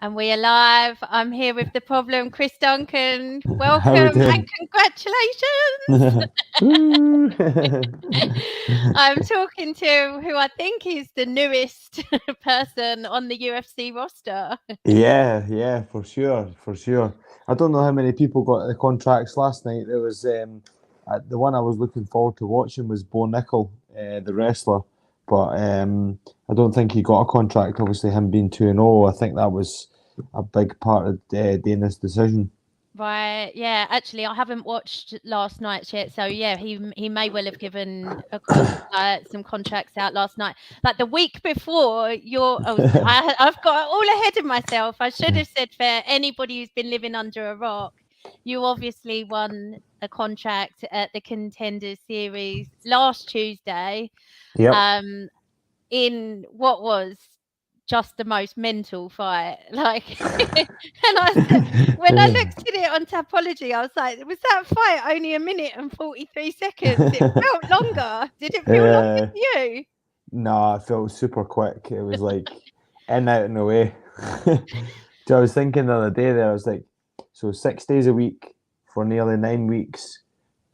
And we are live. I'm here with the problem, Chris Duncan. How we Welcome and doing? congratulations. Woo! I'm talking to who I think is the newest person on the UFC roster. Yeah, for sure, for sure. I don't know how many people got the contracts last night. There was the one I was looking forward to watching was Bo Nickel, the wrestler, but I don't think he got a contract. Obviously, him being 2-0, I think that was a big part of Dana's decision. Right, yeah. Actually, I haven't watched last night's yet, so yeah, he may well have given some contracts out last night. Like the week before, I've got all ahead of myself. I should have said for anybody who's been living under a rock, you obviously won a contract at the Contender series last Tuesday. Yep. In what was just the most mental fight. Like, and when I looked at it on Tapology, I was like, was that fight only 1 minute and 43 seconds? It felt longer. Did it feel longer to you? No, it felt super quick. It was like in, out, and away. So I was thinking the other day there, I was like, so 6 days a week for nearly 9 weeks,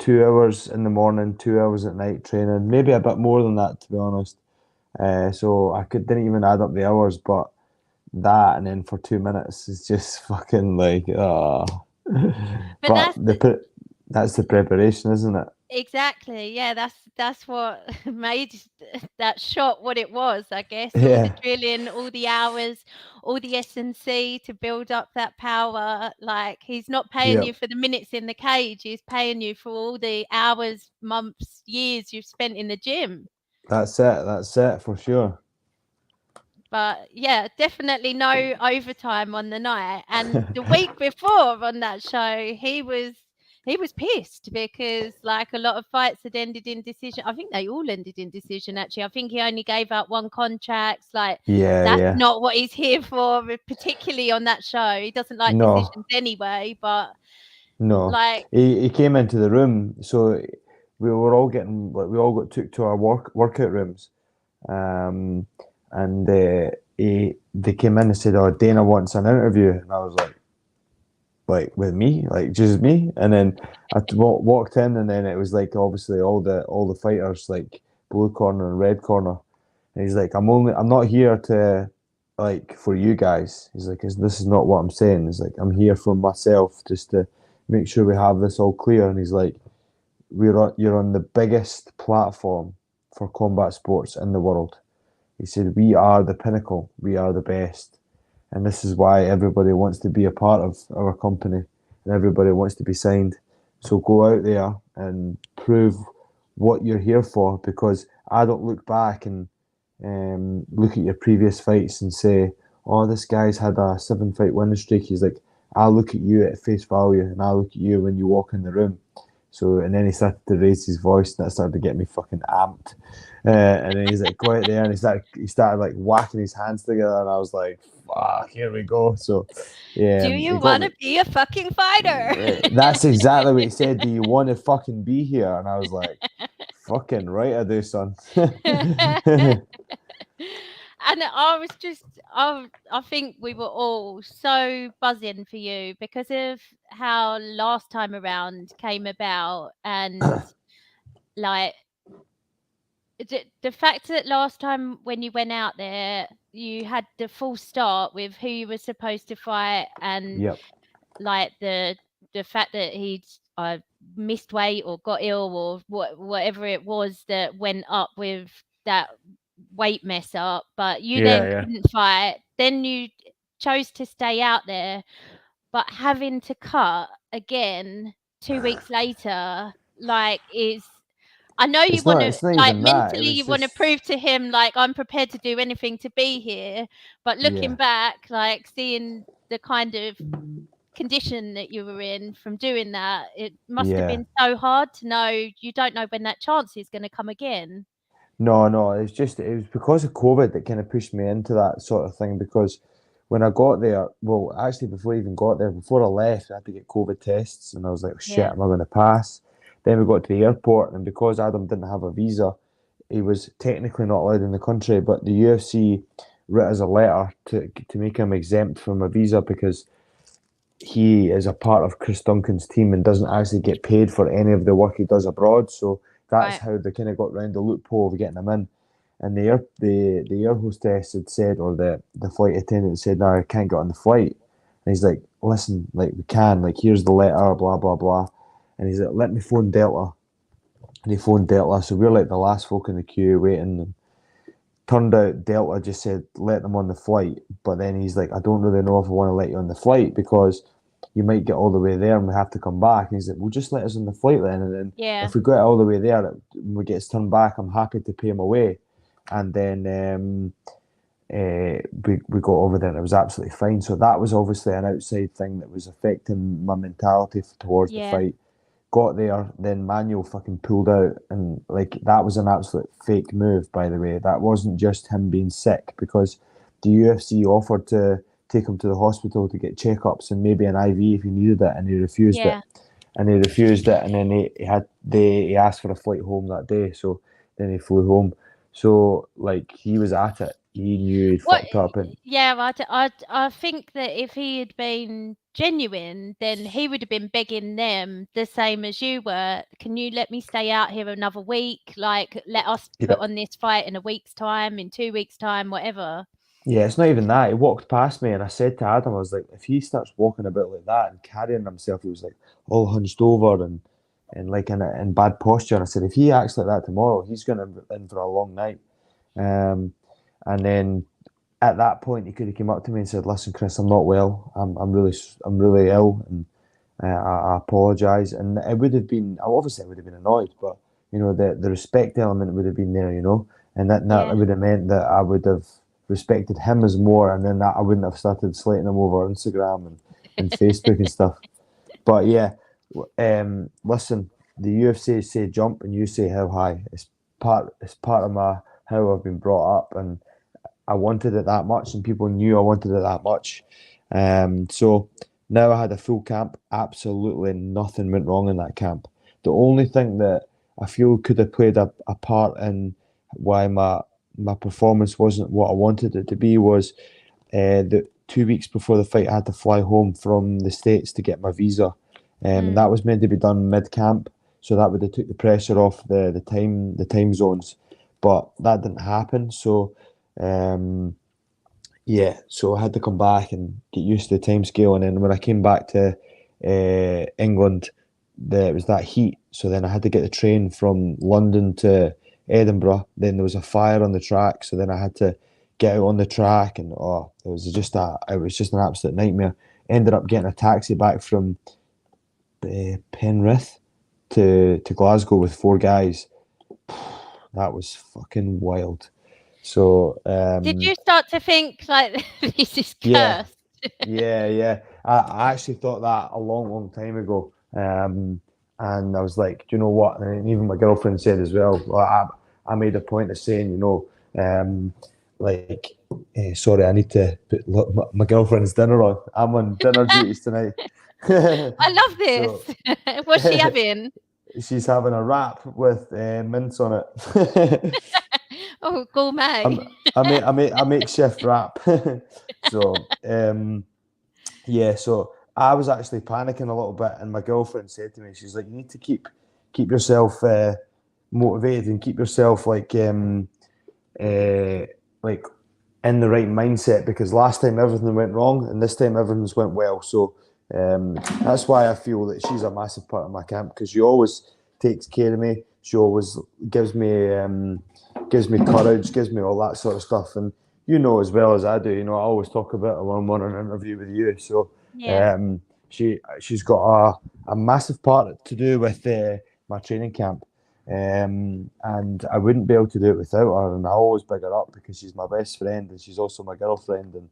2 hours in the morning, 2 hours at night training, maybe a bit more than that, to be honest. So I didn't even add up the hours, but that and then for 2 minutes is just fucking like, oh. But That's the preparation, isn't it? exactly, yeah, that's what made that shot what it was, I guess. All the Yeah. drilling, all the hours, all the S&C to build up that power. Like, he's not paying you Yep. for the minutes in the cage, he's paying you for all the hours, months, years you've spent in the gym. That's it for sure. But yeah, definitely no overtime on the night. And the week before on that show, he was pissed because like a lot of fights had ended in decision. I think they all ended in decision actually. I think he only gave up one contract. Like, that's Yeah. not what he's here for, particularly on that show. He doesn't like No, decisions anyway, but no. like, He came into the room, so we all got took to our workout rooms, um, and they came in and said, "Oh, Dana wants an interview," and I was like with me, like just me, and then I walked in, and then it was like obviously all the fighters, like blue corner and red corner, and he's like, I'm not here to like for you guys. He's like, this is not what I'm saying. He's like, I'm here for myself, just to make sure we have this all clear. And he's like, you're on the biggest platform for combat sports in the world. He said, we are the pinnacle, we are the best, and this is why everybody wants to be a part of our company, and everybody wants to be signed. So go out there and prove what you're here for, because I don't look back and look at your previous fights and say, "Oh, this guy's had a 7 fight winning streak." He's like, "I look at you at face value, and I look at you when you walk in the room." So, and then he started to raise his voice, and that started to get me fucking amped. And then he's like, "Go out there," and he started like whacking his hands together, and I was like, "Fuck, here we go." So, yeah, do you it got want me. to be a fucking fighter? That's exactly what he said. Do you want to fucking be here? And I was like, "Fucking right, I do, son." And I think we were all so buzzing for you because of how last time around came about, and like the fact that last time when you went out there, you had the full start with who you were supposed to fight, and Yep. like the fact that he'd missed weight or got ill or whatever it was that went up with that weight mess up, but you then Yeah. couldn't fight. Then you chose to stay out there, but having to cut again 2 weeks later, like, is, I know you It's want not. to, It's not like, even that. It mentally was you want to just. prove to him like, I'm prepared to do anything to be here, but looking Yeah. back, like seeing the kind of condition that you were in from doing that, it must have Yeah. been so hard to know you don't know when that chance is going to come again. No. It was because of COVID that kind of pushed me into that sort of thing. Because when I got there, well, actually, before I even got there, before I left, I had to get COVID tests, and I was like, "Shit, Yeah. am I going to pass?" Then we got to the airport, and because Adam didn't have a visa, he was technically not allowed in the country. But the UFC writ us a letter to make him exempt from a visa because he is a part of Chris Duncan's team and doesn't actually get paid for any of the work he does abroad. So that's Right. how they kind of got round the loophole of getting him in. And the air hostess had said, or the flight attendant said, "No, I can't get on the flight." And he's like, "Listen, like we can, like here's the letter, blah blah blah." And he's like, "Let me phone Delta." And he phoned Delta, so we're like the last folk in the queue waiting. And turned out Delta just said let them on the flight, but then he's like, "I don't really know if I want to let you on the flight because you might get all the way there and we have to come back." And he's like, "Well, just let us on the flight then, and then Yeah. if we get all the way there and we get turned back, I'm happy to pay him away." And then we got over there and it was absolutely fine. So that was obviously an outside thing that was affecting my mentality towards the Yeah. fight. Got there, then Manuel fucking pulled out, and like that was an absolute fake move, by the way. That wasn't just him being sick, because the UFC offered to take him to the hospital to get checkups and maybe an IV if he needed it, and he refused it. Yeah. And then he asked for a flight home that day, so then he flew home. So like he was at it. He knew he'd What? fucked up, and Yeah, I think that if he had been genuine, then he would have been begging them the same as you were. Can you let me stay out here another week? Like, let us yeah, put on this fight in a week's time, in 2 weeks' time, whatever. yeah, it's not even that. He walked past me, and I said to Adam, I was like, if he starts walking about like that and carrying himself, he was like all hunched over and like in bad posture. And I said, if he acts like that tomorrow, he's going to in for a long night. Um, and then at that point, he could have came up to me and said, "Listen, Chris, I'm not well. I'm really ill, and I apologise." And it would have been, obviously, I would have been annoyed, but you know, the respect element would have been there, you know, and that Yeah. would have meant that I would have respected him as more, and then that I wouldn't have started slating him over Instagram and Facebook and stuff. But yeah, listen, the UFC say jump and you say how high. It's part of my how I've been brought up, and I wanted it that much, and people knew I wanted it that much. So now I had a full camp. Absolutely nothing went wrong in that camp. The only thing that I feel could have played a part in why my performance wasn't what I wanted it to be was the 2 weeks before the fight, I had to fly home from the States to get my visa. And Mm. that was meant to be done mid camp, so that would have took the pressure off the time zones, but that didn't happen. So um, yeah, so I had to come back and get used to the time scale. And then when I came back to England, it was that heat. So then I had to get the train from London to Edinburgh. Then there was a fire on the track, so then I had to get out on the track, and it was just an absolute nightmare. Ended up getting a taxi back from Penrith to Glasgow with four guys. That was fucking wild. So Did you start to think like this is yeah, cursed? yeah. I actually thought that a long time ago. And I was like, do you know what? And even my girlfriend said as well. I made a point of saying, like, sorry, I need to put my girlfriend's dinner on. I'm on dinner duties tonight. I love So this. What's she having? she's having a wrap with mince on it. Oh, gourmet. I make chef wrap. So yeah, so I was actually panicking a little bit, and my girlfriend said to me, she's like, "You need to keep yourself motivated and keep yourself uh, like in the right mindset, because last time everything went wrong, and this time everything's went well." So that's why I feel that she's a massive part of my camp, because she always takes care of me. She always gives me courage, gives me all that sort of stuff, and you know as well as I do. You know, I always talk about it when I'm on an interview with you. So Yeah. she's got a massive part to do with my training camp. And I wouldn't be able to do it without her. And I always big her up because she's my best friend and she's also my girlfriend. And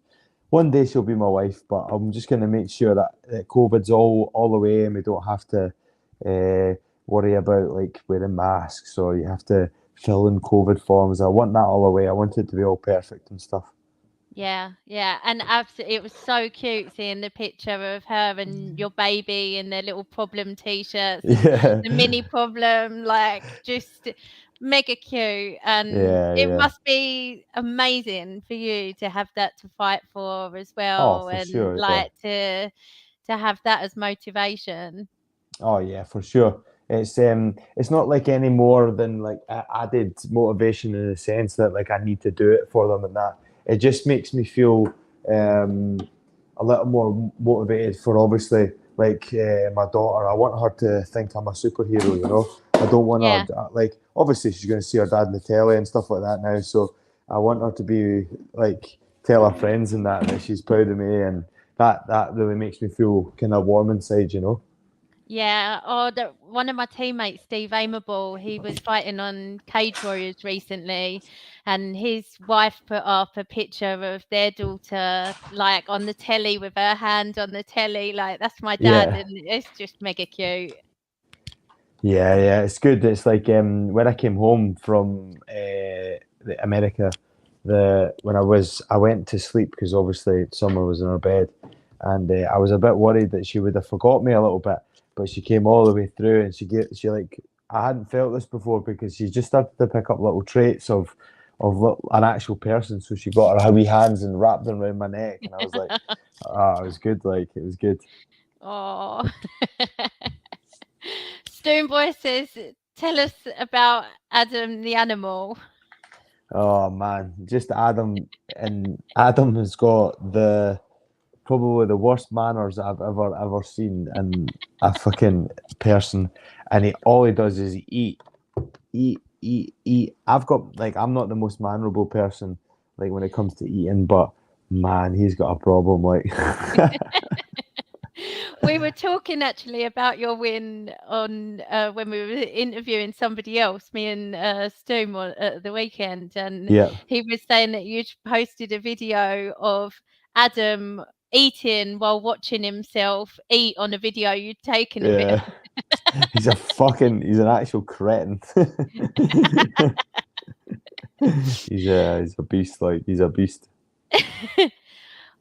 one day she'll be my wife, but I'm just going to make sure that COVID's all the way and we don't have to worry about like wearing masks or you have to fill in COVID forms. I want that all away. I want it to be all perfect and stuff. Yeah, yeah, and absolutely, it was so cute seeing the picture of her and your baby and their little problem t-shirts and Yeah. the mini problem, like just mega cute, and Yeah, it yeah. must be amazing for you to have that to fight for as Oh, well, for and sure. Yeah. like to have that as motivation. Oh yeah, for sure. It's not like any more than like added motivation in the sense that like I need to do it for them and that. It just makes me feel um a little more motivated for obviously like my daughter. I want her to think I'm a superhero, you know. I don't want Yeah. her like obviously she's going to see her dad in the telly and stuff like that now. So I want her to be like tell her friends and that she's proud of me, and that really makes me feel kind of warm inside, you know. Yeah, oh, one of my teammates, Steve Amable, he was fighting on Cage Warriors recently, and his wife put up a picture of their daughter, like on the telly with her hand on the telly, like that's my dad, Yeah. and it's just mega cute. Yeah, yeah, it's good. It's like when I came home from America, I went to sleep because obviously Summer was in her bed, and I was a bit worried that she would have forgot me a little bit, but she came all the way through, and she like I hadn't felt this before because she just started to pick up little traits of an actual person. So she got her wee hands and wrapped them around my neck, and I was like, ah, it was good. Like it was good. Oh. Stoomboy says, tell us about Adam the animal. Oh man, just Adam, and Adam has got the probably the worst manners I've ever seen in a fucking person, and all he does is eat, eat, eat, eat. I've got like I'm not the most mannerable person like when it comes to eating, but man, he's got a problem. Like, We were talking actually about your win on when we were interviewing somebody else, me and Stoom at the weekend, and yeah, he was saying that you'd posted a video of Adam eating while watching himself eat on a video you'd taken of him. yeah, he's an actual cretin. He's a beast. Like he's a beast.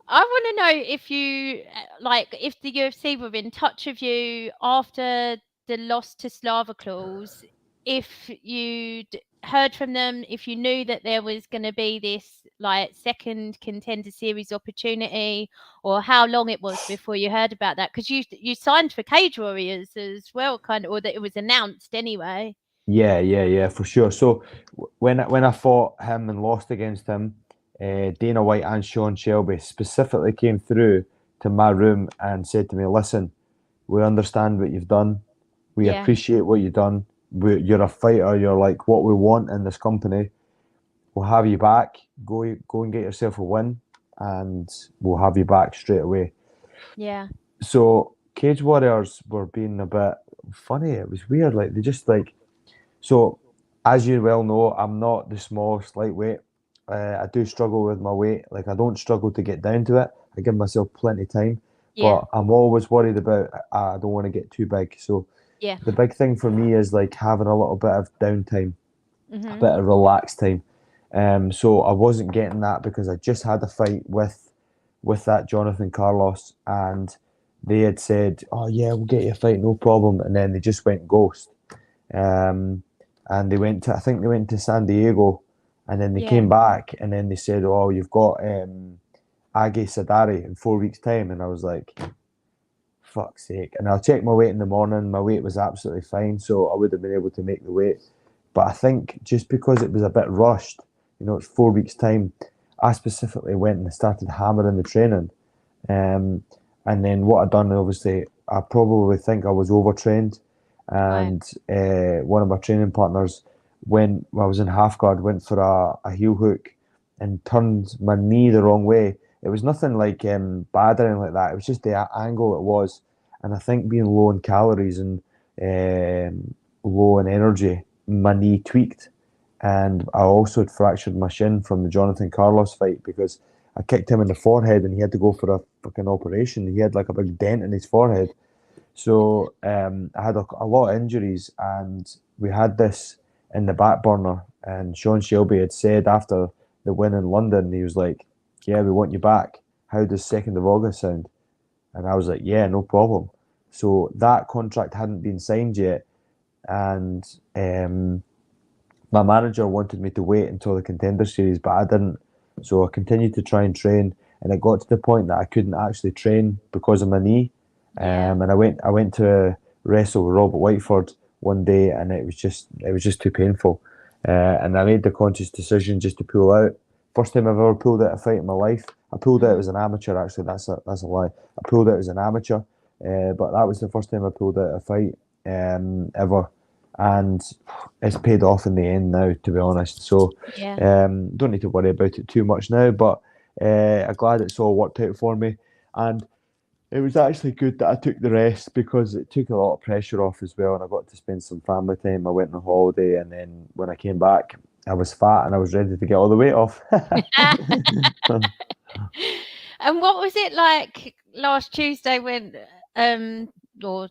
I want to know if you like if the UFC were in touch with you after the loss to Slava Claus, if you'd heard from them, if you knew that there was going to be this like second Contender Series opportunity, or how long it was before you heard about that, because you signed for Cage Warriors as well, kind of, or that it was announced anyway. Yeah, yeah, yeah, for sure. So when I fought him and lost against him, Dana White and Sean Shelby specifically came through to my room and said to me, "Listen, we understand what you've done. We Yeah, appreciate what you've done. You're a fighter. You're like what we want in this company. We'll have you back. Go and get yourself a win, and we'll have you back straight away." yeah, So Cage Warriors were being a bit funny. It was weird. Like they just like so, as you well know, I'm not the smallest lightweight. I do struggle with my weight. Like I don't struggle to get down to it. I give myself plenty of time, yeah, but I'm always worried about I don't want to get too big. So yeah. the big thing for me is like having a little bit of downtime, a Mhm. bit of relaxed time. So I wasn't getting that because I just had a fight with that Jonathan Carlos, and they had said, "Oh yeah, we'll get you a fight, no problem," and then they just went ghost. Um, and I think they went to San Diego, and then they Yeah, came back, and then they said, "Oh, you've got Age Sadari in 4 weeks' time," and I was like, "Fuck's sake!" And I checked my weight in the morning. My weight was absolutely fine, so I would have been able to make the weight. But I think just because it was a bit rushed, it's 4 weeks' time. I specifically went and started hammering the training, um, and then what I done, obviously, I probably think I was overtrained, right. and one of my training partners, when I was in half guard, went for a heel hook and turned my knee the wrong way. It was nothing like bad or anything like that. It was just the angle it was, and I think being low in calories and low in energy, my knee tweaked, and I also had fractured my shin from the Jonathan Carlos fight because I kicked him in the forehead and he had to go for a fucking operation. He had like a big dent in his forehead. So I had a lot of injuries, and we had this in the back burner. And Sean Shelby had said after the win in London, he was like, "Yeah, we want you back. How does 2nd of August sound?" And I was like, "Yeah, no problem." So that contract hadn't been signed yet, and my manager wanted me to wait until the Contender series, but I didn't. So I continued to try and train, and it got to the point that I couldn't actually train because of my knee. Yeah. And I went to wrestle with Robert Whiteford one day, and it was just too painful. And I made the conscious decision just to pull out. First time I've ever pulled out a fight in my life. I pulled out as an amateur. Actually, that's a lie. I pulled out as an amateur, but that was the first time I pulled out a fight ever, and it's paid off in the end now, to be honest. So Yeah. don't need to worry about it too much now. But I'm glad it's all worked out for me, and it was actually good that I took the rest because it took a lot of pressure off as well, and I got to spend some family time. I went on holiday, and then when I came back, I was fat and I was ready to get all the weight off. And what was it like last Tuesday when, or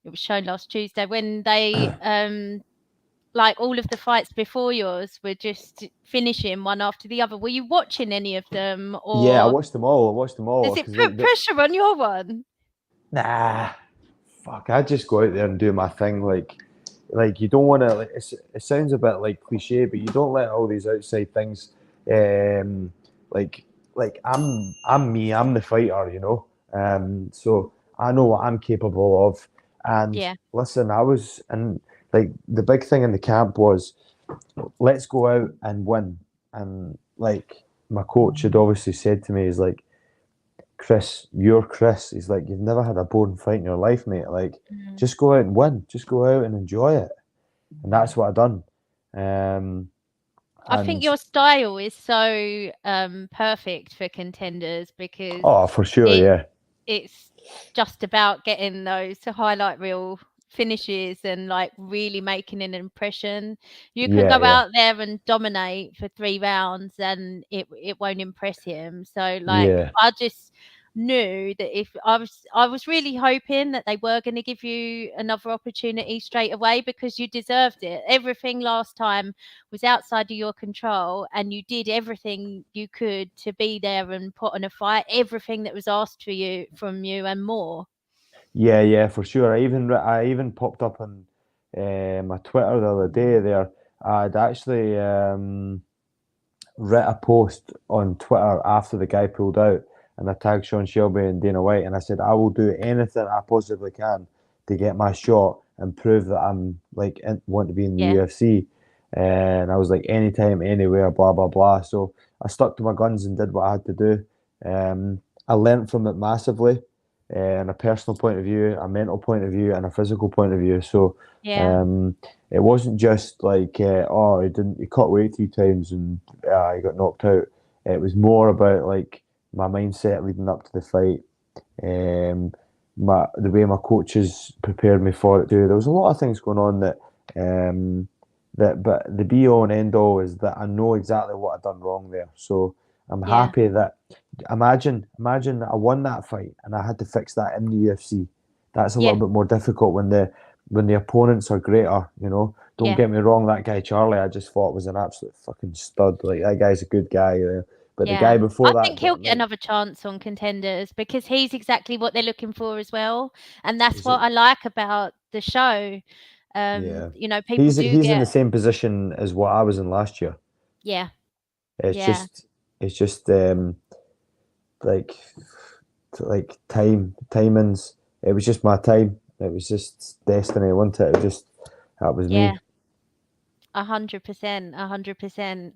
it was shown last Tuesday when they, like all of the fights before yours were just finishing one after the other? Were you watching any of them, Yeah, I or watched them all. I watched them all does it because put pressure on your one? nah, fuck. I just go out there and do my thing. Like you don't want to. Like, it sounds a bit like cliche, but you don't let all these outside things. Um, like I'm me. I'm the fighter. So I know what I'm capable of. And Yeah. listen, I was and like the big thing in the camp was let's go out and win. And like my coach had obviously said to me, is like, Chris, you're Chris. He's like, you've never had a boring fight in your life, mate. Like, just go out and win. Just go out and enjoy it. And that's what I done. I think And your style is so perfect for Contenders because oh, for sure, it yeah, it's just about getting those highlight reel finishes and like really making an impression. You can yeah, go yeah, out there and dominate for 3 rounds and it won't impress him. So like yeah. I just knew that if I was really hoping that they were going to give you another opportunity straight away because you deserved it. Everything last time was outside of your control and you did everything you could to be there and put on a fight, everything that was asked for you from you and more. Yeah, yeah, for sure. I even popped up on my Twitter the other day there. I'd actually wrote a post on Twitter after the guy pulled out, and I tagged Sean Shelby and Dana White, and I said I will do anything I possibly can to get my shot and prove that I'm like want to be in the Yeah, UFC. And I was like, anytime, anywhere, blah blah blah. So I stuck to my guns and did what I had to do. I learned from it massively, in a personal point of view, a mental point of view, and a physical point of view. So yeah, um, it wasn't just like, oh, he cut weight 3 times and he got knocked out. It was more about like my mindset leading up to the fight, um, the way my coaches prepared me for it too. There was a lot of things going on um, but the be all and end all is that I know exactly what I've done wrong there. So I'm yeah, happy that imagine that I won that fight and I had to fix that in the UFC. That's a little yeah, bit more difficult when the opponents are greater. Don't yeah, get me wrong. That guy Charlie, I just thought was an absolute fucking stud. Like that guy's a good guy. But the guy yeah. before I that, think he'll get like, another chance on Contenders because he's exactly what they're looking for as well. And that's is what it? I like about the show. Yeah, People do he's in get, the same position as what I was in last year. yeah, It's yeah, just it's just like timings. It was just my time. It was just destiny. Wasn't it? It was just that was yeah. me. 100%, 100%.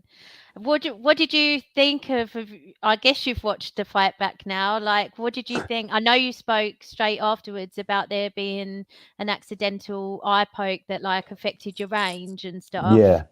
What did you think of I guess you've watched the fight back now. Like, what did you think? I know you spoke straight afterwards about there being an accidental eye poke that like affected your range and stuff. Yeah,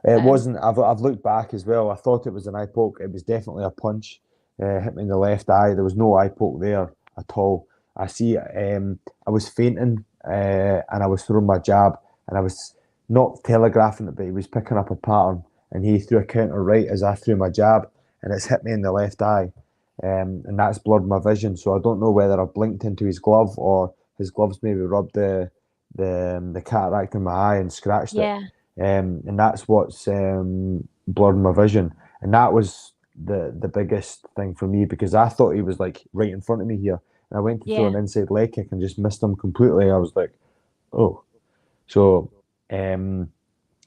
it Um, wasn't. I've looked back as well. I thought it was an eye poke. It was definitely a punch. Hit me in the left eye. There was no eye poke there at all. I see. I was fainting, and I was throwing my jab, and I was not telegraphing it, but he was picking up a pattern, and he threw a counter right as I threw my jab, and it's hit me in the left eye, and that's blurred my vision. So I don't know whether I blinked into his glove or his gloves maybe rubbed the cataract in my eye and scratched it, yeah, and that's what's blurred my vision. And that was the biggest thing for me because I thought he was like right in front of me here, and I went to throw yeah, an inside leg kick and just missed him completely. I was like, oh, so um,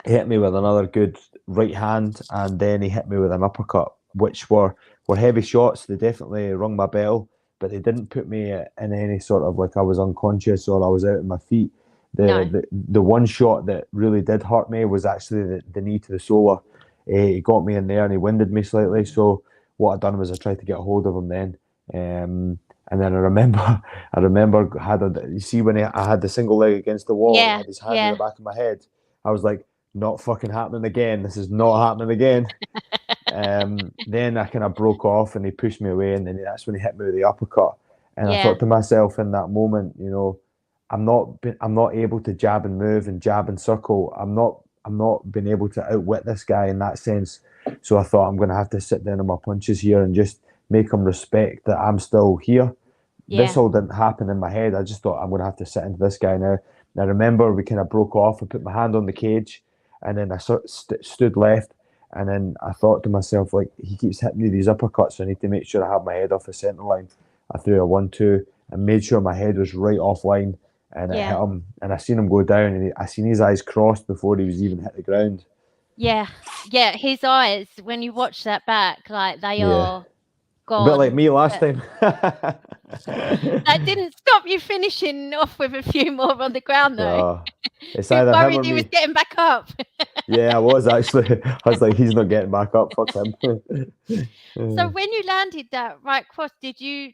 he hit me with another good right hand, and then he hit me with an uppercut, which were heavy shots. They definitely rung my bell, but they didn't put me in any sort of like I was unconscious or I was out of my feet. No. The one shot that really did hurt me was actually the knee to the solar. He got me in there and he winded me slightly. So what I done was I tried to get a hold of him then. And then I remember, you see when I had the single leg against the wall and he Yeah. had his hand in the Yeah. back of my head. I was like, not fucking happening again. This is not happening again. Then I kind of broke off and he pushed me away, and then that's when he hit me with the uppercut. And I Yeah. thought to myself in that moment, I'm not able to jab and move and jab and circle. I'm not being able to outwit this guy in that sense. So I thought I'm going to have to sit down on my punches here and just make him respect that I'm still here. This Yeah. all didn't happen in my head. I just thought I'm going to have to sit into this guy now. And I remember we kind of broke off. I put my hand on the cage, and then I stood left. And then I thought to myself, like, he keeps hitting me these uppercuts, so I need to make sure I have my head off the centre line. I threw a 1-2 and made sure my head was right offline, and it hit Yeah. him. And I seen him go down, and I seen his eyes crossed before he was even hit the ground. Yeah. Yeah. His eyes, when you watch that back, like they Yeah. are A bit like gone. me last time. That didn't stop you finishing off with a few more on the ground, though. No, it's You either him or worried he was me. getting back up. Yeah, I was actually. I was like, he's not getting back up. Fuck him. So when you landed that right cross, did you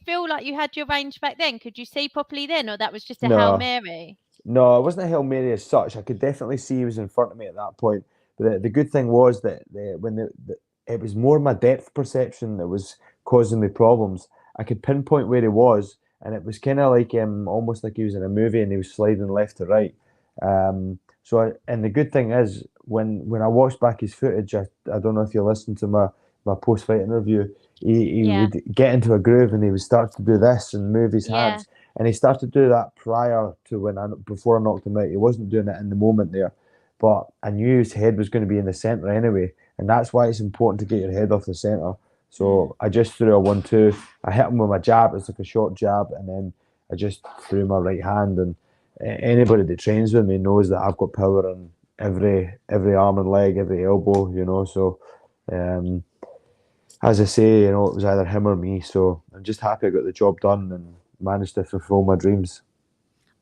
feel like you had your range back then? Could you see properly then, or that was just a Hail No, Mary? no, it wasn't a Hail Mary as such. I could definitely see he was in front of me at that point. But the good thing was that it was more my depth perception that was causing me problems. I could pinpoint where he was, and it was kind of like almost like he was in a movie and he was sliding left to right. And the good thing is when I watched back his footage, I don't know if you listened to my post fight interview. He Yeah. would get into a groove and he would start to do this and move his Yeah. hands. And he started to do that prior to before I knocked him out. He wasn't doing it in the moment there, but I knew his head was going to be in the centre anyway, and that's why it's important to get your head off the centre. So I just threw a 1-2. I hit him with my jab. It's like a short jab, and then I just threw my right hand. And anybody that trains with me knows that I've got power in every arm and leg, every elbow. So as I say, it was either him or me. So I'm just happy I got the job done and managed to fulfill my dreams.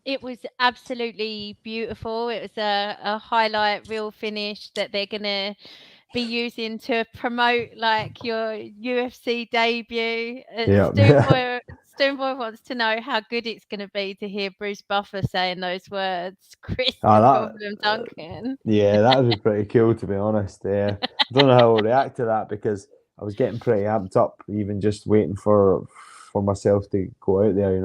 It was absolutely beautiful. It was a highlight reel finish that they're gonna be using to promote like your UFC debut. Yeah. Stoonboy wants to know how good it's gonna be to hear Bruce Buffer saying those words. Chris Ah, the that Problem Duncan. Yeah, that would be pretty cool to be honest. I don't know how I'll react to that because I was getting pretty amped up, even just waiting for myself to go out there.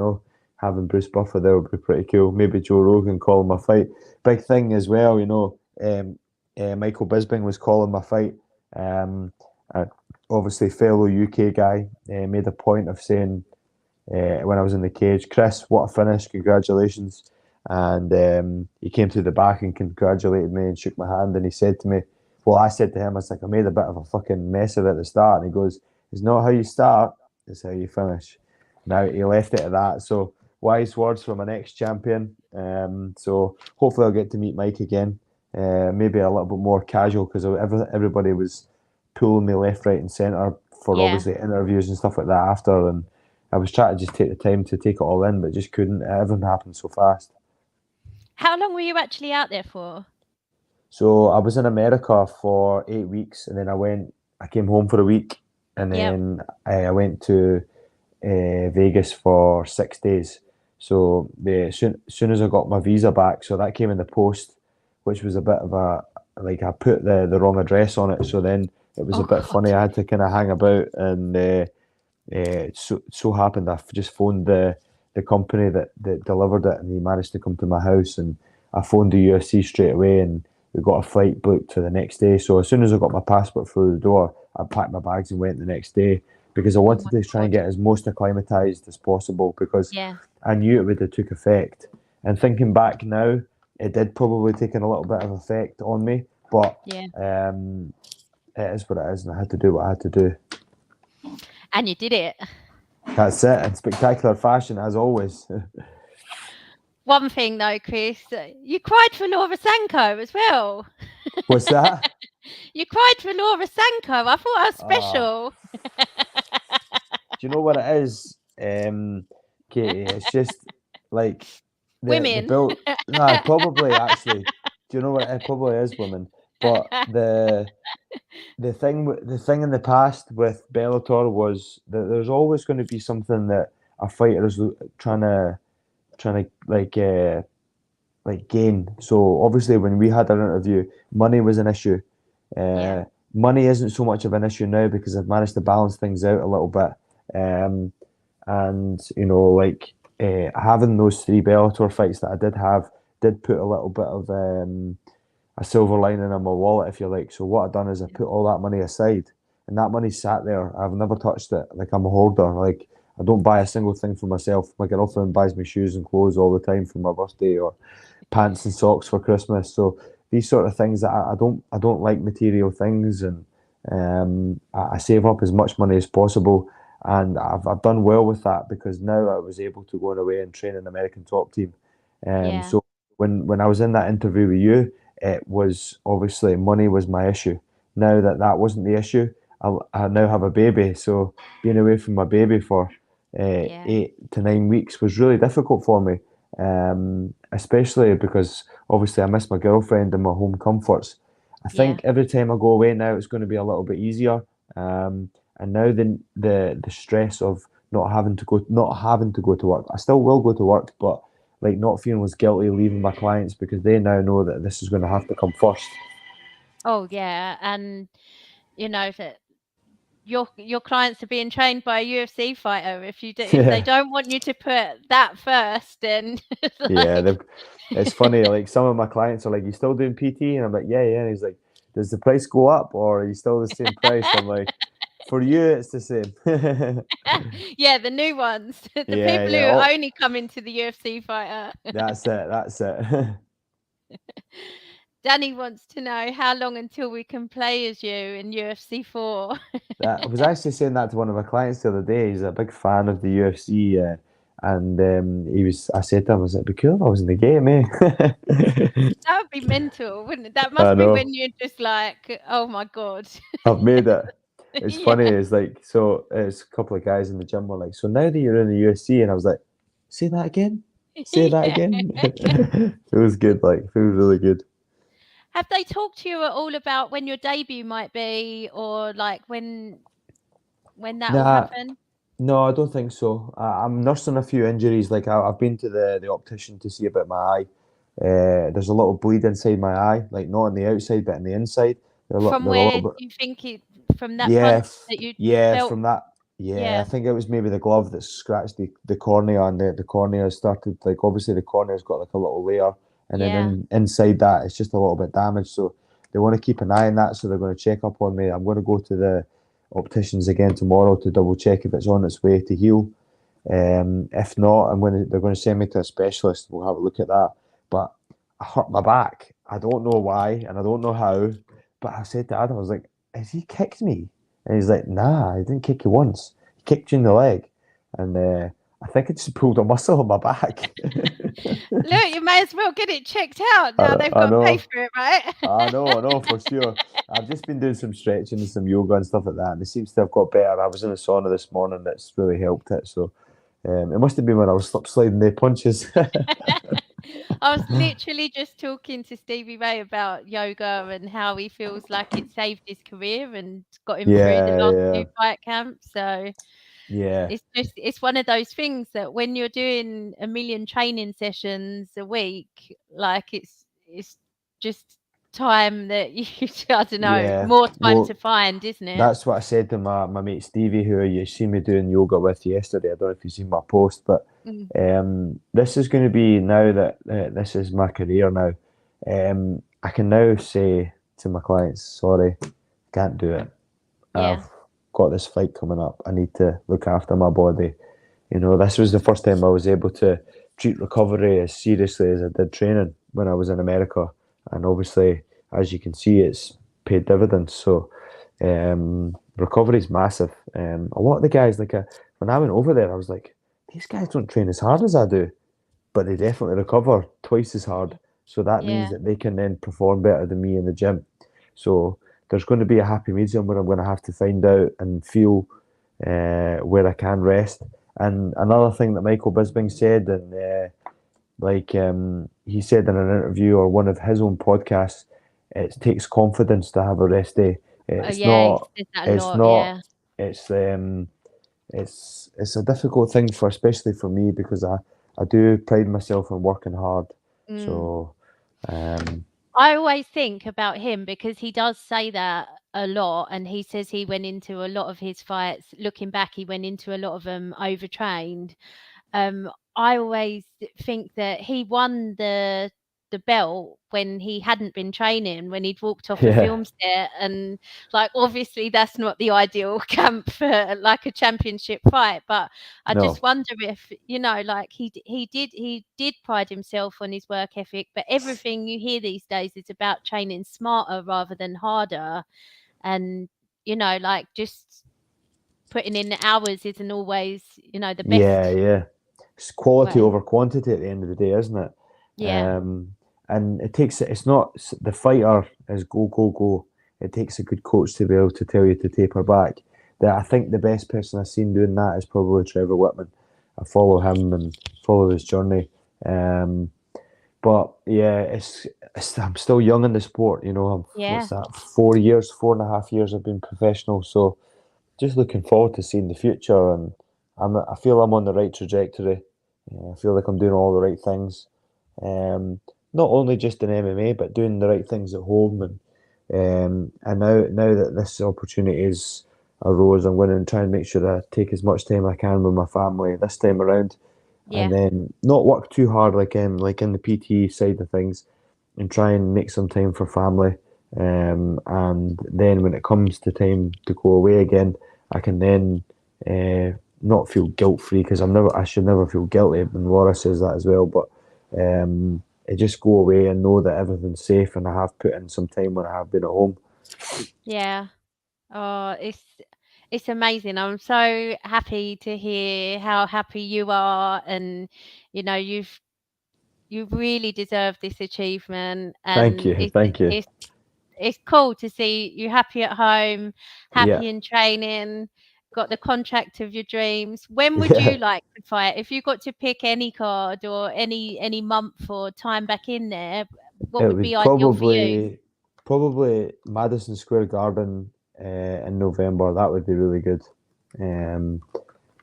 Having Bruce Buffer there would be pretty cool. Maybe Joe Rogan calling my fight. Big thing as well. Michael Bisping was calling my fight. Uh, Obviously, fellow UK guy made a point of saying when I was in the cage, Chris, what a finish! Congratulations. And he came to the back and congratulated me and shook my hand. And he said to me, well, I said to him, I was like, I made a bit of a fucking mess of it at the start. And he goes, it's not how you start, it's how you finish. Now he left it at that. So wise words from an ex-champion. So hopefully I'll get to meet Mike again. Maybe a little bit more casual because everybody was pulling me left, right, and centre for Yeah. obviously interviews and stuff like that after. And I was trying to just take the time to take it all in, but just couldn't. Everything happened so fast. How long were you actually out there for? So I was in America for 8 weeks, and then I came home for a week, and Yep. then I went to Vegas for 6 days. So soon as I got my visa back, so that came in the post, which was a bit of I put the wrong address on it. So then it was a bit funny. I had to kind of hang about, and it so happened I just phoned the company that delivered it, and he managed to come to my house, and I phoned the UFC straight away, and we got a flight booked for the next day. So as soon as I got my passport through the door, I packed my bags and went the next day because I wanted to try and get as most acclimatized as possible because I knew it would have took effect. And thinking back now, it did probably take a little bit of effect on me, but it is what it is, and I had to do what I had to do. And you did it. That's it, in spectacular fashion, as always. One thing though, Chris, you cried for Laura Sanko as well. What's that? You cried for Laura Sanko. I thought I was special. Do you know what it is, Katie? It's just like the Women. build. No, probably actually. Do you know what it probably is, women? But the thing in the past with Bellator was that there's always going to be something that a fighter is trying to like gain. So obviously, when we had our interview, money was an issue. Yeah. Money isn't so much of an issue now because I've managed to balance things out a little bit. And like having those 3 Bellator fights that I did have did put a little bit of a silver lining in my wallet, if you like. So what I've done is I put all that money aside, and that money sat there. I've never touched it. Like, I'm a hoarder. Like, I don't buy a single thing for myself. My girlfriend buys me shoes and clothes all the time for my birthday, or pants and socks for Christmas. So these sort of things that I don't like material things, and I save up as much money as possible, and I've done well with that because now I was able to go away and train an American top team. Yeah. So when I was in that interview with you, it was obviously money was my issue. Now that wasn't the issue, I now have a baby, so being away from my baby for Yeah. 8 to 9 weeks was really difficult for me, especially because obviously I miss my girlfriend and my home comforts. I Yeah. think every time I go away now, it's going to be a little bit easier. And now the stress of not having to go to work. I still will go to work, but like not feeling as guilty leaving my clients because they now know that this is going to have to come first. Oh yeah. And that your clients are being trained by a UFC fighter. If they Yeah, don't want you to put that first, then it's yeah. like It's funny. Like, some of my clients are like, "You still doing PT?" And I'm like, "Yeah, yeah." And he's like, "Does the price go up, or are you still the same price?" I'm like, "For you, it's the same." yeah, the new ones, the Yeah, people who yeah. Oh, only come into the UFC fighter. that's it. That's it. Danny wants to know how long until we can play as you in UFC 4. I was actually saying that to one of my clients the other day. He's a big fan of the UFC, and I said to him, "I was like, be cool if I was in the game, eh?" That would be mental, wouldn't it? That I must be know. when you're just like, "Oh my god." I've made it. It's Yeah. funny. It's like, so it's a couple of guys in the gym were like, "So now that you're in the UFC," and I was like, "Say that again. Say that Yeah. again." It was good. Like, it was really good. Have they talked to you at all about when your debut might be, or like when that will Nah, happen? no, I don't think so. I'm nursing a few injuries. Like, I've been to the optician to see about my eye. There's a little bleed inside my eye, like not on the outside, but on the inside. From They're a little where bit. you think it from that Yeah, punch that you yeah, felt? from that. Yeah, I Yeah, think it was maybe the glove that scratched the cornea, and the cornea started, like, obviously the cornea's got like a little layer, and then yeah, inside that it's just a little bit damaged. So they want to keep an eye on that. So they're going to check up on me. I'm going to go to the opticians again tomorrow to double check if it's on its way to heal. If not, they're going to send me to a specialist. We'll have a look at that. But I hurt my back. I don't know why, and I don't know how. But I said to Adam, I was like, "Has he kicked me?" And he's like, "Nah, I didn't kick you once. He kicked you in the leg." And I think I just pulled a muscle on my back. look, you may as well get it checked out now. They've I got to pay know, for it, right? I know for sure. I've just been doing some stretching and some yoga and stuff like that, and it seems to have got better. I was in the sauna this morning, that's really helped it. So it must have been when I was slip sliding the punches. I was literally just talking to Stevie Ray about yoga and how he feels like it saved his career and got him through the Yeah, last yeah, few fight camps. So yeah, it's one of those things that when you're doing a million training sessions a week, like it's just time that you I don't know, yeah. more time to Well, find, isn't it? that's what I said to my mate Stevie, who you see me doing yoga with yesterday. I don't know if you've seen my post, but Mm, this is going to be, now that this is my career now. I can now say to my clients, "Sorry, can't do it. yeah, I've got this fight coming up. I need to look after my body." This was the first time I was able to treat recovery as seriously as I did training when I was in America. And obviously, as you can see, it's paid dividends. So recovery is massive. A lot of the guys, like, when I went over there, I was like, these guys don't train as hard as I do. but they definitely recover twice as hard. So that means Yeah. that they can then perform better than me in the gym. So there's going to be a happy medium where I'm going to have to find out and feel where I can rest. And another thing that Michael Bisping said, and he said in an interview or one of his own podcasts, it takes confidence to have a rest day. It's Yeah, he not. says that a It's lot. not. Yeah. It's it's a difficult thing for, especially for me, because I do pride myself on working hard. Mm. So um, I always think about him because he does say that a lot, and he says he went into a lot of his fights. Looking back, he went into a lot of them overtrained. I always think that he won the belt when he hadn't been training, when he'd walked off a yeah, film set, and like obviously that's not the ideal camp for like a championship fight. But I no, just wonder if like he did pride himself on his work ethic, but everything you hear these days is about training smarter rather than harder, and like just putting in the hours isn't always the yeah, best yeah. It's quality way. over quantity at the end of the day, isn't it? Yeah. And it takes, it's not, the fighter is go, go, go. It takes a good coach to be able to tell you to taper back. I think the best person I've seen doing that is probably Trevor Whitman. I follow him and follow his journey. Um, but yeah, I'm still young in the sport. What's Yeah. that? 4 years, 4.5 years I've been professional. So just looking forward to seeing the future, and I feel I'm on the right trajectory. I feel like I'm doing all the right things, um, not only just in MMA, but doing the right things at home. And now that this opportunity is arose, I'm going to try and make sure I take as much time I can with my family this time around, and Yeah. then not work too hard like in the PT side of things, and try and make some time for family. And then when it comes to time to go away again, I can then not feel guilt free, because I should never feel guilty. And Laura says that as well. But I just go away and know that everything's safe, and I have put in some time when I have been at home. Yeah. Oh, it's amazing. I'm so happy to hear how happy you are, and you know, you really deserve this achievement, Thank and you, thank you. it's cool to see you happy at home, Yeah, happy in training, got the contract of your dreams. When would yeah. you like to fight? If you got to pick any card or any month or time back in there, what It would be would ideal for you? probably Madison Square Garden in November. That would be really good. Um,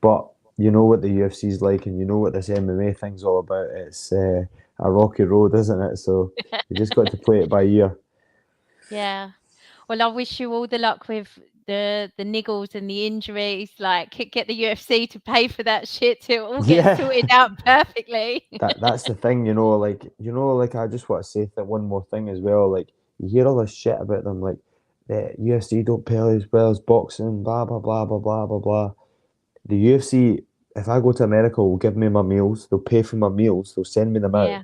But you know what the UFC's like, and you know what this MMA thing's all about. It's a rocky road, isn't it? So you just got to play it by ear. Yeah. Well, I wish you all the luck with the niggles and the injuries. Like, get the UFC to pay for that shit to all get sorted Yeah, out perfectly. that's the thing, like I just want to say that one more thing as well. Like, you hear all this shit about them, like the UFC don't pay as well as boxing, blah blah blah blah blah blah blah. The UFC, if I go to America, will give me my meals. They'll pay for my meals. They'll send me them out. Yeah,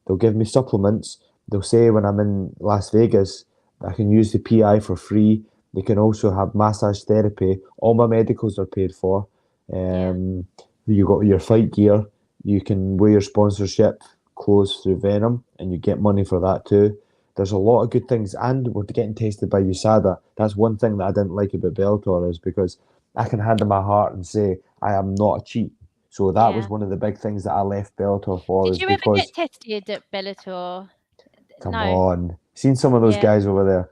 They'll give me supplements. They'll say when I'm in Las Vegas, I can use the PI for free. They can also have massage therapy. All my medicals are paid for. yeah, Um, you got your fight gear. You can wear your sponsorship clothes through Venom, and you get money for that too. There's a lot of good things, and we're getting tested by USADA. That's one thing that I didn't like about Bellator, is because I can hand on my heart and say I am not a cheat. So that was yeah. one of the big things that I left Bellator for, Did is you ever get because tested at Bellator? come No. on, seen some of those Yeah, guys over there.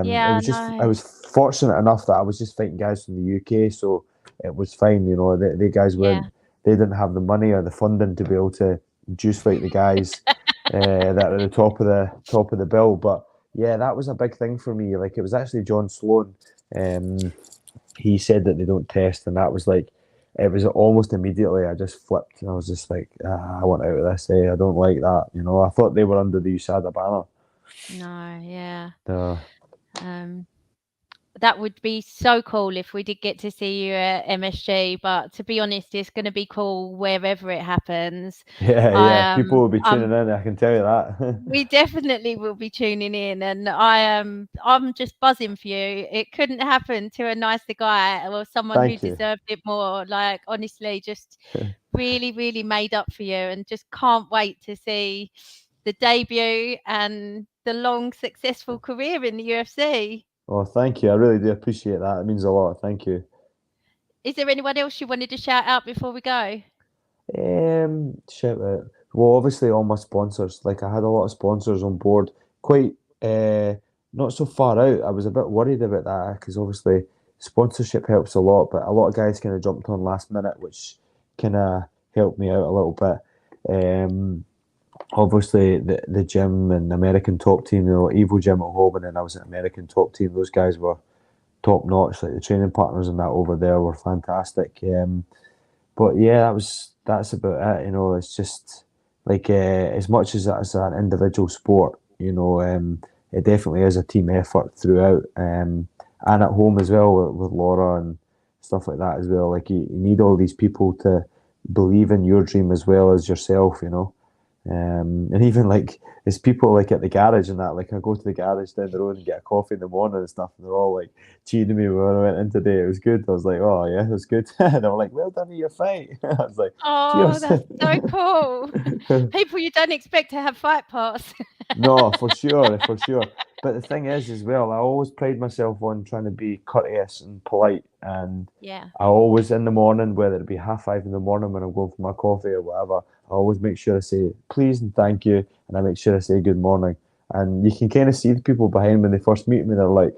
It yeah, was just, I no. was fortunate enough that I was just fighting guys from the UK, so it was fine. The guys Yeah, weren't, they didn't have the money or the funding to be able to juice fight the guys that are at the top of the bill. But yeah, that was a big thing for me. Like, it was actually John Sloan. Um, he said that they don't test, and that was like, it was almost immediately I just flipped, and I was just like, I want out of this. I don't like that. I thought they were under the USADA banner. no, yeah. Uh, Um, that would be so cool if we did get to see you at MSG, but to be honest, it's gonna be cool wherever it happens. yeah, yeah. People will be tuning I'm in. I can tell you that. We definitely will be tuning in, and I'm just buzzing for you. It couldn't happen to a nicer guy or someone who Thank you. deserved it more. Like, honestly, just really, really made up for you, and just can't wait to see the debut and the long, successful career in the UFC. Oh, thank you. I really do appreciate that. It means a lot. Thank you. Is there anyone else you wanted to shout out before we go? Shout out. Well, obviously all my sponsors. Like I had a lot of sponsors on board. Quite not so far out. I was a bit worried about that because obviously sponsorship helps a lot, but a lot of guys kind of jumped on last minute, which kind of helped me out a little bit. Obviously the gym and American Top Team, Evil Gym at home, and then I was at American Top Team. Those guys were top notch. Like the training partners and that over there were fantastic. But yeah, that's about it. It's just like as much as it's an individual sport, it definitely is a team effort throughout, and at home as well with Laura and stuff like that as well. Like you need all these people to believe in your dream as well as yourself. And even like there's people like at the garage and that, like I go to the garage down the road and get a coffee in the morning and stuff, and they're all like cheating me when I went in today. It was good. I was like, oh yeah, it was good. And they were like, well done in your fight. I was like, Oh, cheers. that's so cool. People you don't expect to have fight pass. No, for sure, for sure. But the thing is, as well, I always pride myself on trying to be courteous and polite. And Yeah. I always, in the morning, whether it be 5:30 in the morning when I'm going for my coffee or whatever, I always make sure I say please and thank you. And I make sure I say good morning. And you can kind of see the people behind when they first meet me, they're like,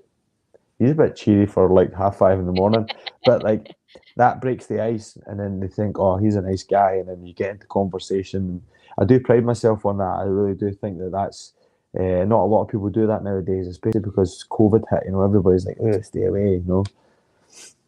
he's a bit cheery for like 5:30 in the morning. But like, that breaks the ice. And then they think, oh, he's a nice guy. And then you get into conversation. I do pride myself on that. I really do think that that's not a lot of people do that nowadays, especially because COVID hit. Everybody's like, oh, stay away.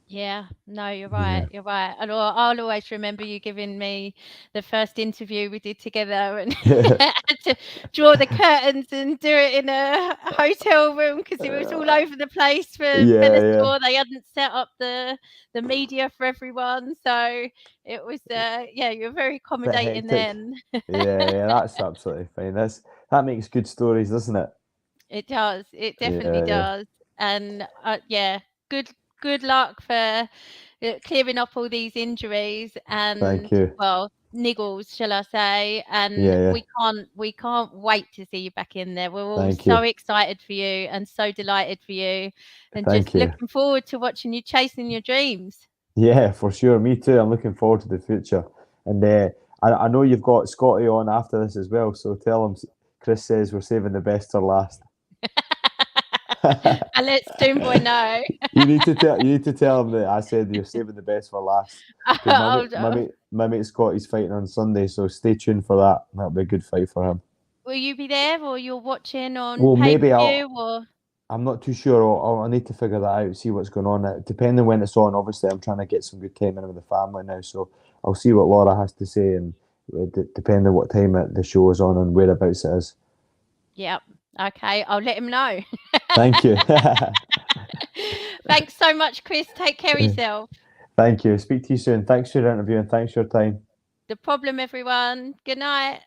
Yeah, no, you're Yeah. right. You're right. And I'll always remember you giving me the first interview we did together, and had to draw the curtains and do it in a hotel room because it was all over the place for Yeah. Bellator. They hadn't set up the media for everyone, so it was yeah, you're very Bit accommodating hectic. then. Yeah, that's absolutely fine. That makes good stories, doesn't it? It does. It definitely Yeah. does. And yeah, good luck for clearing up all these injuries Thank and, you. well, niggles, shall I say? And Yeah. we can't wait to see you back in there. We're all Thank you. so excited for you and so delighted for you, and Thank just you. looking forward to watching you chasing your dreams. Yeah, for sure. Me too. I'm looking forward to the future. And I know you've got Scotty on after this as well, so tell him Chris says we're saving the best for last. And let Stoom Boy know. You need to tell him that I said you're saving the best for last. Because my mate Scotty's fighting on Sunday, so stay tuned for that. That'll be a good fight for him. Will you be there, or you're watching on Well, maybe pay-per-view, or? I'm not too sure. I'll need to figure that out, see what's going on. Depending when it's on, obviously, I'm trying to get some good time in with the family now. So I'll see what Laura has to say, and depending what time the show is on and whereabouts it is. Yep. Okay, I'll let him know. Thank you. Thanks so much, Chris. Take care of yourself. Thank you. Speak to you soon. Thanks for your interview and thanks for your time. The problem, everyone. Good night.